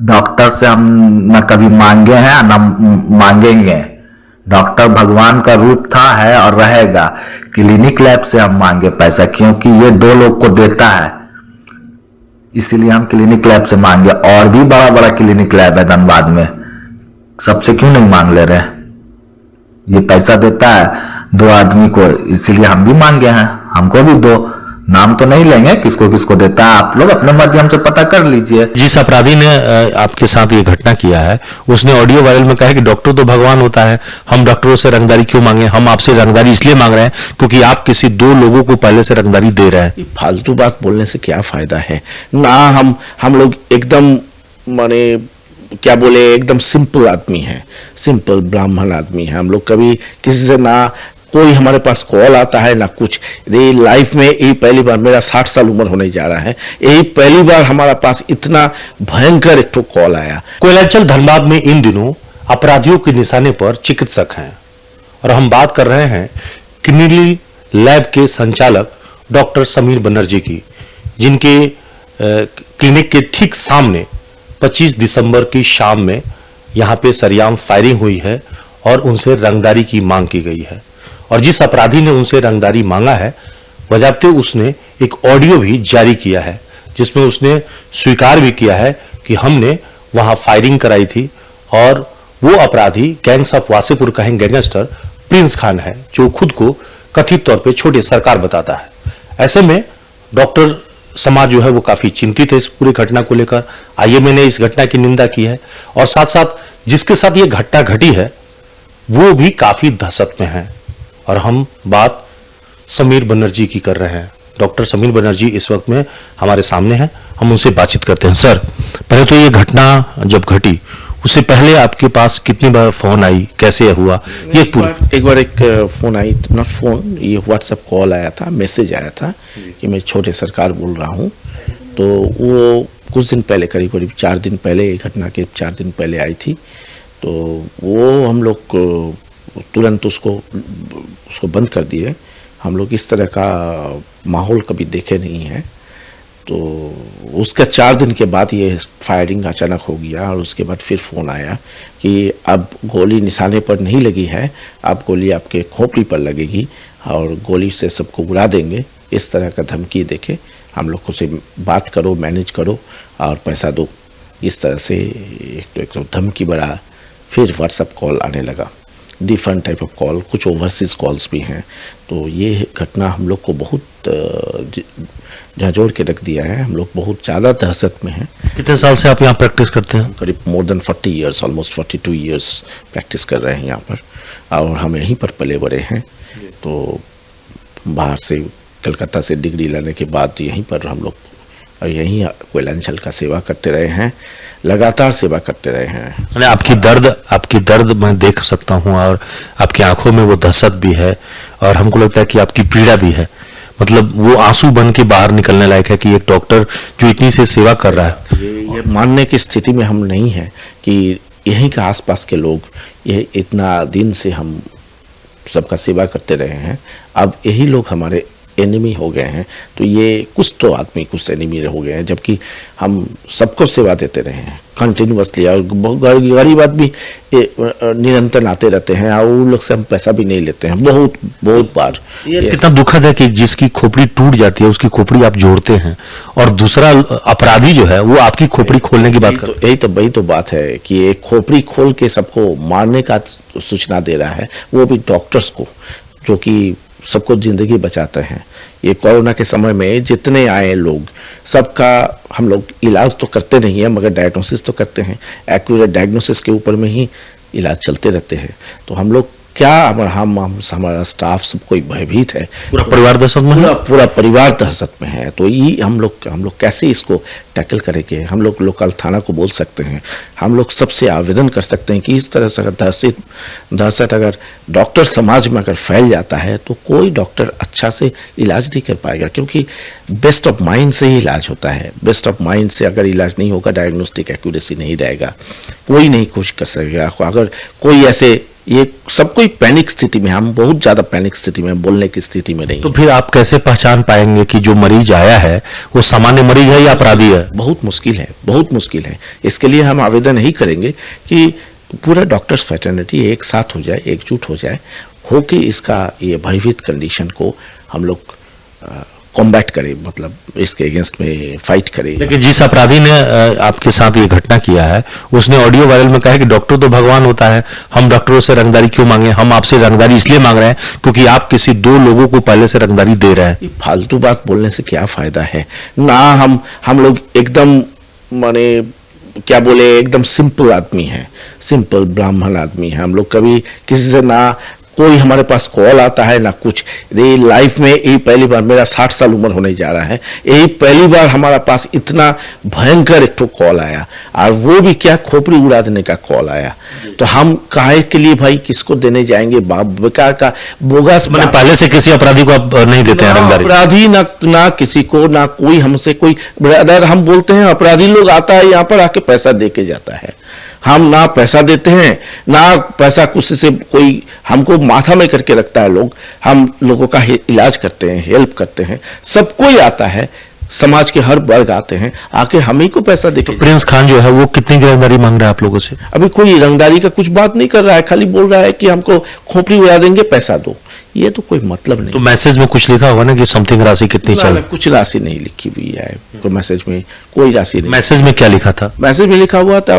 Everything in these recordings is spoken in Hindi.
डॉक्टर से हम न कभी मांगे हैं न मांगेंगे। डॉक्टर भगवान का रूप था, है और रहेगा। क्लिनिक लैब से हम मांगे पैसा, क्योंकि ये 2 लोग को देता है, इसीलिए हम क्लिनिक लैब से मांगे। और भी बड़ा बड़ा क्लिनिक लैब है धनबाद में, सबसे क्यों नहीं मांग ले रहे? ये पैसा देता है 2 आदमी को, इसीलिए हम भी मांगे हैं। हमको भी दो। नाम तो नहीं लेंगे किसको किसको देता है, आप लोग अपने माध्यम से पता कर लीजिए। जिस अपराधी ने आपके साथ ये घटना किया है, उसने ऑडियो वायरल में कहा है कि डॉक्टर तो भगवान होता है, हम डॉक्टरों से रंगदारी क्यों मांगे? हम आपसे रंगदारी इसलिए मांग रहे हैं क्योंकि आप किसी 2 लोगों को पहले से रंगदारी दे रहे हैं। फालतू बात बोलने से क्या फायदा है ना। हम लोग एकदम माने क्या बोले, एकदम सिंपल आदमी है, सिंपल ब्राह्मण आदमी है। हम लोग कभी किसी से ना कोई हमारे पास कॉल आता है ना कुछ। ये लाइफ में यही पहली बार, मेरा 60 साल उम्र होने जा रहा है, यही पहली बार हमारा पास इतना भयंकर एक तो कॉल आया। कोयलांचल धनबाद में इन दिनों अपराधियों के निशाने पर चिकित्सक हैं और हम बात कर रहे हैं क्लिनिक लैब के संचालक डॉक्टर समीर बनर्जी की, जिनके क्लिनिक के ठीक सामने 25 दिसंबर की शाम में यहां पे सरेआम फायरिंग हुई है और उनसे रंगदारी की मांग की गई है। और जिस अपराधी ने उनसे रंगदारी मांगा है, बजाते उसने एक ऑडियो भी जारी किया है, जिसमें उसने स्वीकार भी किया है कि हमने वहां फायरिंग कराई थी और वो अपराधी गैंग्स ऑफ वासेपुर का गैंगस्टर प्रिंस खान है, जो खुद को कथित तौर पे छोटे सरकार बताता है। ऐसे में डॉक्टर समाज जो है वो काफी चिंतित है इस पूरी घटना को लेकर। आइए, मैंने इस घटना की निंदा की है और साथ साथ जिसके साथ ये घटना घटी है वो भी काफी दहशत में है। और हम बात समीर बनर्जी की कर रहे हैं। डॉक्टर समीर बनर्जी इस वक्त में हमारे सामने हैं, हम उनसे बातचीत करते हैं। सर, पहले तो ये घटना जब घटी उससे पहले आपके पास कितनी बार फोन आई, कैसे हुआ ये एक बार फोन आई, नॉट फोन, ये व्हाट्सएप कॉल आया था, मैसेज आया था कि मैं छोटे सरकार बोल रहा हूँ। तो वो कुछ दिन पहले, करीब करीब 4 दिन पहले, घटना के 4 दिन पहले आई थी। तो वो हम लोग तुरंत उसको बंद कर दिए। हम लोग इस तरह का माहौल कभी देखे नहीं है। तो उसका 4 दिन के बाद ये फायरिंग अचानक हो गया और उसके बाद फिर फ़ोन आया कि अब गोली निशाने पर नहीं लगी है, अब गोली आपके खोपड़ी पर लगेगी और गोली से सबको उड़ा देंगे। इस तरह का धमकी देके हम लोग को से बात करो, मैनेज करो और पैसा दो। इस तरह से एक तो धमकी बढ़ा। फिर व्हाट्सएप कॉल आने लगा, डिफरेंट टाइप ऑफ कॉल, कुछ ओवरसीज कॉल्स भी हैं। तो ये घटना हम लोग को बहुत झंझोड़ के रख दिया है। हम लोग बहुत ज़्यादा दहशत में हैं। कितने साल से आप यहाँ प्रैक्टिस करते हैं? करीब more than 40 years, almost 42 years practice कर रहे हैं यहाँ पर और हम यहीं पर पले बड़े हैं। तो बाहर से कलकत्ता से डिग्री लाने के बाद यहीं पर हम लोग यहीं कोयलांचल का सेवा करते रहे हैं, लगातार सेवा करते रहे हैं। आपकी दर्द मैं देख सकता हूँ और आपकी आंखों में वो दहशत भी है और हमको लगता है कि आपकी पीड़ा भी है। मतलब वो आंसू बन के बाहर निकलने लायक है कि एक डॉक्टर जो इतनी से सेवा कर रहा है। ये मानने की स्थिति में हम नहीं है कि यहीं के आसपास के लोग, ये इतना दिन से हम सबका सेवा करते रहे हैं, अब यही लोग हमारे एनिमी हो गए हैं। तो ये कुछ तो आदमी कुछ एनिमी हो गए हैं, जबकि हम सबको सेवा देते रहे हैं कंटिन्यूअसली। और गरीब आदमी निरंतर आते रहते हैं और उन लोग से हम पैसा भी नहीं लेते हैं बहुत बार। ये कितना दुखद है कि जिसकी खोपड़ी टूट जाती है उसकी खोपड़ी आप जोड़ते हैं और दूसरा अपराधी जो है वो आपकी खोपड़ी खोलने की बात कर। वही तो बात है कि एक खोपड़ी खोल के सबको मारने का सूचना दे रहा है, वो भी डॉक्टर्स को, जो कि सबको जिंदगी बचाते हैं। ये कोरोना के समय में जितने आए लोग, सबका हम लोग इलाज तो करते नहीं है मगर डायग्नोसिस तो करते हैं। एक्यूरेट डायग्नोसिस के ऊपर में ही इलाज चलते रहते हैं। तो हम लोग क्या, हमारा स्टाफ सब कोई भयभीत है, पूरा परिवार दहशत में है, पूरा परिवार दहशत में है। तो ये हम लोग कैसे इसको टैकल करेंगे? हम लोग लोकल थाना को बोल सकते हैं, हम लोग सबसे आवेदन कर सकते हैं कि इस तरह से दहशत अगर डॉक्टर समाज में अगर फैल जाता है तो कोई डॉक्टर अच्छा से इलाज नहीं कर पाएगा, क्योंकि बेस्ट ऑफ माइंड से ही इलाज होता है। बेस्ट ऑफ माइंड से अगर इलाज नहीं होगा, डायग्नोस्टिक एक्यूरेसी नहीं रहेगा, कोई नहीं कोशिश कर सकेगा। अगर कोई ऐसे ये सब कोई पैनिक स्थिति में, हम बहुत ज्यादा पैनिक स्थिति में, बोलने की स्थिति में नहीं। तो फिर आप कैसे पहचान पाएंगे कि जो मरीज आया है वो सामान्य मरीज है या अपराधी है? बहुत मुश्किल है, बहुत मुश्किल है। इसके लिए हम आवेदन यही करेंगे कि पूरा डॉक्टर्स फ्रेटर्निटी एक साथ हो जाए, एकजुट हो जाए, हो कि इसका ये भयभीत कंडीशन को हम लोग कॉम्बैट करें, मतलब इसके अगेंस्ट में फाइट करें। लेकिन जिस अपराधी ने आपके साथ ये घटना किया है उसने ऑडियो वायरल में कहा है कि डॉक्टर तो भगवान होता है, हम डॉक्टरों से रंगदारी क्यों मांगे, हम आपसे रंगदारी इसलिए मांग रहे हैं क्योंकि आप किसी 2 लोगों को पहले से रंगदारी दे रहे हैं। ये फालतू बात बोलने से क्या फायदा है ना। हम लोग एकदम माने क्या बोले, एकदम सिंपल आदमी है, सिंपल ब्राह्मण आदमी है। हम लोग कभी किसी से ना कोई हमारे पास कॉल आता है ना कुछ। ये लाइफ में यही पहली बार, मेरा 60 साल उम्र होने जा रहा है, यही पहली बार हमारा पास इतना भयंकर एक कॉल आया, और वो भी क्या, खोपड़ी उड़ा देने का कॉल आया। तो हम काहे के लिए भाई किसको देने जाएंगे, बेकार का बोगस। मैंने पहले से किसी अपराधी को आप नहीं देते हैं रंगदारी? अपराधी ना किसी को, ना कोई हमसे कोई ब्रदर, हम बोलते हैं अपराधी लोग आता है यहाँ पर आके पैसा दे के जाता है। हम ना पैसा देते हैं, ना पैसा किसी से कोई हमको माथा में करके रखता है लोग। हम लोगों का इलाज करते हैं, हेल्प करते हैं, सब कोई आता है, समाज के हर वर्ग आते हैं, आके हम ही को पैसा देके। प्रिंस खान जो है वो कितनी की रंगदारी मांग रहा है आप लोगों से? अभी कोई रंगदारी का कुछ बात नहीं कर रहा है, खाली बोल रहा है कि हमको खोपड़ी उड़ा देंगे, पैसा दो। ये तो कोई मतलब नहीं। तो मैसेज में कुछ लिखा होगा ना कि समथिंग राशि कितनी चाहिए? कुछ राशि नहीं लिखी हुई है, कोई मैसेज में कोई राशि नहीं। मैसेज में क्या लिखा था? मैसेज में लिखा हुआ था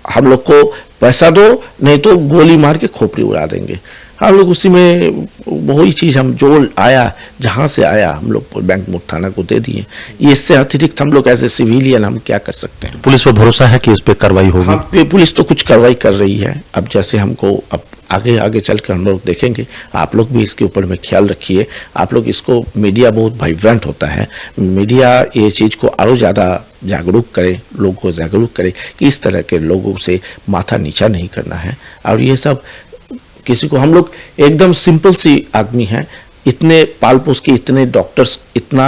हम लोग को पैसा दो, नहीं तो गोली मार के खोपड़ी उड़ा देंगे। हम लोग उसी में वही चीज, हम जो आया जहां से आया हम लोग बैंक मुख्य थाना को दे दिए। ये इससे अतिरिक्त हम लोग ऐसे सिविलियन हम क्या कर सकते हैं? पुलिस पर भरोसा है कि इस पे कार्रवाई होगी? हाँ, पुलिस तो कुछ कार्रवाई कर रही है। अब जैसे हमको अब आगे चलकर हम लोग देखेंगे। आप लोग भी इसके ऊपर में ख्याल रखिए। आप लोग इसको, मीडिया बहुत वाइब्रेंट होता है, मीडिया ये चीज को और ज्यादा जागरूक करे, लोगों को जागरूक करे कि इस तरह के लोगों से माथा नीचा नहीं करना है। और ये सब किसी को, हम लोग एकदम सिंपल सी आदमी हैं, इतने पाल पोस के, इतने डॉक्टर्स, इतना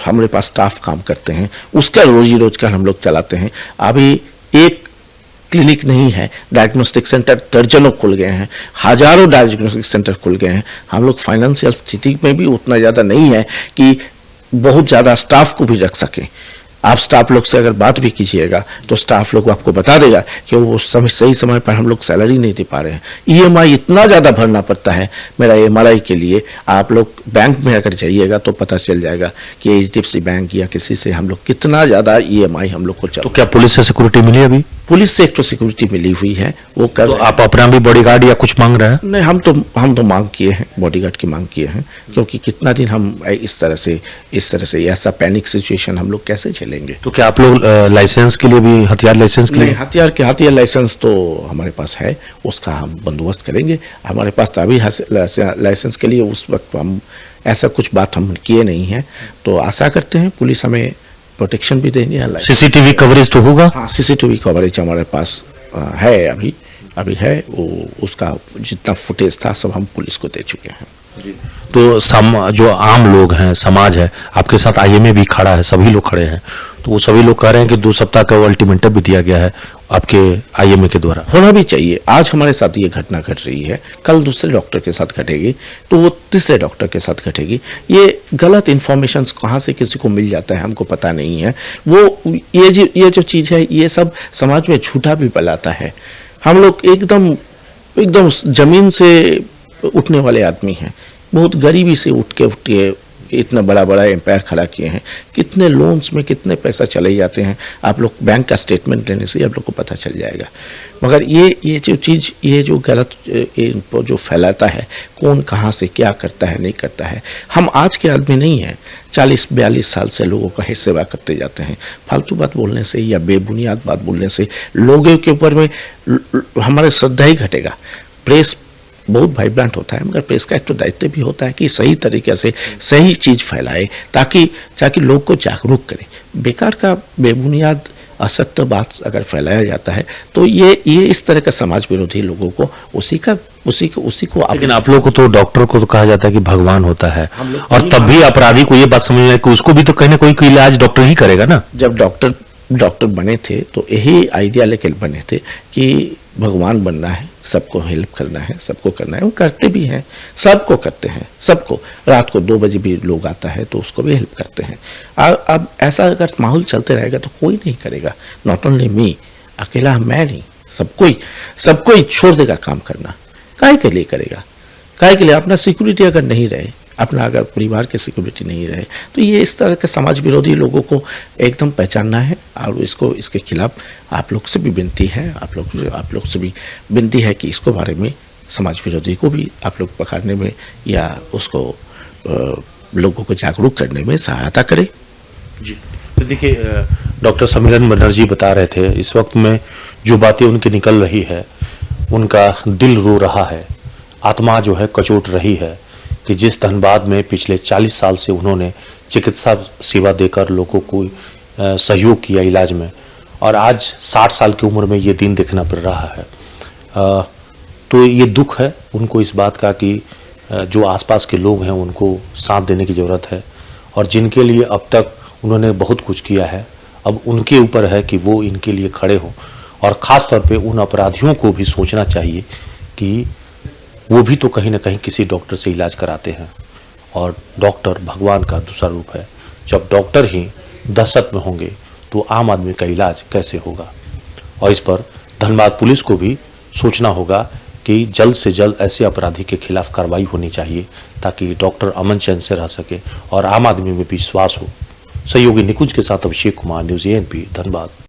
हमारे पास स्टाफ काम करते हैं, उसका रोजी रोजगार हम लोग चलाते हैं। अभी एक क्लिनिक नहीं है, डायग्नोस्टिक सेंटर दर्जनों खुल गए हैं, हजारों डायग्नोस्टिक सेंटर खुल गए हैं। हम लोग फाइनेंशियल स्थिति में भी उतना ज़्यादा नहीं है कि बहुत ज़्यादा स्टाफ को भी रख सकें। आप स्टाफ लोग से अगर बात भी कीजिएगा तो स्टाफ लोग आपको बता देगा कि वो सही समय पर हम लोग सैलरी नहीं दे पा रहे हैं। ईएमआई इतना ज़्यादा भरना पड़ता है मेरा एमआरआई के लिए। आप लोग बैंक में अगर जाइएगा तो पता चल जाएगा कि एचडीएफसी बैंक या किसी से हम लोग कितना ज़्यादा ईएमआई हम लोग को चल। तो क्या पुलिस से सिक्योरिटी मिली? अभी पुलिस से एक तो सिक्योरिटी मिली हुई है, वो कर। तो आप अपना भी बॉडीगार्ड या कुछ मांग रहे हैं? नहीं, हम तो मांग किए हैं, बॉडीगार्ड की मांग किए हैं, क्योंकि कितना दिन हम इस तरह से ऐसा पैनिक सिचुएशन हम लोग कैसे झेलेंगे। तो क्या आप लोग लाइसेंस के लिए भी, हथियार लाइसेंस के लिए? हथियार लाइसेंस तो हमारे पास है, उसका हम बंदोबस्त करेंगे। हमारे पास तो अभी लाइसेंस के लिए उस वक्त हम ऐसा कुछ बात हम किए नहीं है, तो आशा करते हैं पुलिस हमें प्रोटेक्शन भी देनी है। सीसीटीवी कवरेज तो होगा? हाँ, सीसीटीवी कवरेज हमारे पास है, अभी है। वो उसका जितना फुटेज था सब हम पुलिस को दे चुके हैं। तो जो आम लोग हैं, समाज है, आपके साथ आईएमए भी खड़ा है, सभी लोग खड़े हैं, तो वो सभी लोग कह रहे हैं कि 2 सप्ताह का अल्टीमेटम भी दिया गया है आपके आईएमए के द्वारा। होना भी चाहिए। आज हमारे साथ ये घटना घट रही है, कल दूसरे डॉक्टर के साथ घटेगी, तो वो तीसरे डॉक्टर के साथ घटेगी। ये गलत इन्फॉर्मेशन कहाँ से किसी को मिल जाता है हमको पता नहीं है। ये जो चीज़ है, ये सब समाज में झूठा भी फैलाता है। हम लोग एकदम जमीन से उठने वाले आदमी हैं, बहुत गरीबी से उठ के इतना बड़ा एम्पायर खड़ा किए हैं। कितने लोन्स में कितने पैसा चले जाते हैं, आप लोग बैंक का स्टेटमेंट लेने से आप लोग को पता चल जाएगा। मगर ये जो चीज़, ये जो गलत जो फैलाता है, कौन कहाँ से क्या करता है नहीं करता है। हम आज के आदमी नहीं हैं, 40-42 साल से लोगों का सेवा करते जाते हैं। फालतू बात बोलने से या बेबुनियाद बात बोलने से लोगों के ऊपर में हमारे श्रद्धा ही घटेगा। प्रेस बहुत वाइब्रेंट होता है, मगर प्रेस का एक तो दायित्व भी होता है कि सही तरीके से सही चीज़ फैलाए, ताकि लोग को जागरूक करे। बेकार का बेबुनियाद असत्य बात अगर फैलाया जाता है तो ये इस तरह का समाज विरोधी लोगों को उसी को लेकिन आप लोग को तो, डॉक्टर को तो कहा जाता है कि भगवान होता है, और तब भी अपराधी को ये बात समझना है कि उसको भी तो कहीं ना कोई इलाज डॉक्टर ही करेगा ना। जब डॉक्टर डॉक्टर बने थे तो यही आइडिया लेकर बने थे कि भगवान बनना है, सबको हेल्प करना है, सबको करना है। वो करते भी हैं, सबको करते हैं, सबको। रात को 2 बजे भी लोग आता है तो उसको भी हेल्प करते हैं। अब ऐसा अगर माहौल चलते रहेगा तो कोई नहीं करेगा। नॉट ओनली मी, अकेला मैं नहीं, सबको ही छोड़ देगा काम करना। काहे के लिए करेगा? काहे के लिए? अपना सिक्योरिटी अगर नहीं रहे, अपना अगर परिवार की सिक्योरिटी नहीं रहे, तो ये इस तरह के समाज विरोधी लोगों को एकदम पहचानना है। और इसके खिलाफ आप लोग से भी विनती है, आप लोग से भी विनती है कि इसको बारे में समाज विरोधी को भी आप लोग पकड़ने में या उसको लोगों को जागरूक करने में सहायता करें। जी, तो देखिए डॉक्टर समीरन बनर्जी बता रहे थे, इस वक्त में जो बातें उनकी निकल रही है, उनका दिल रो रहा है, आत्मा जो है कचोट रही है कि जिस धनबाद में पिछले 40 साल से उन्होंने चिकित्सा सेवा देकर लोगों को सहयोग किया इलाज में, और आज 60 साल की उम्र में ये दिन देखना पड़ रहा है। तो ये दुख है उनको इस बात का कि जो आसपास के लोग हैं उनको साथ देने की ज़रूरत है, और जिनके लिए अब तक उन्होंने बहुत कुछ किया है, अब उनके ऊपर है कि वो इनके लिए खड़े हों। और ख़ास तौर पे उन अपराधियों को भी सोचना चाहिए कि वो भी तो कहीं ना कहीं किसी डॉक्टर से इलाज कराते हैं, और डॉक्टर भगवान का दूसरा रूप है। जब डॉक्टर ही दहशत में होंगे तो आम आदमी का इलाज कैसे होगा? और इस पर धनबाद पुलिस को भी सोचना होगा कि जल्द से जल्द ऐसे अपराधी के खिलाफ कार्रवाई होनी चाहिए, ताकि डॉक्टर अमन चैन से रह सके और आम आदमी में भी विश्वास हो। सहयोगी निकुंज के साथ अभिषेक कुमार, न्यूज़ ANP, धनबाद।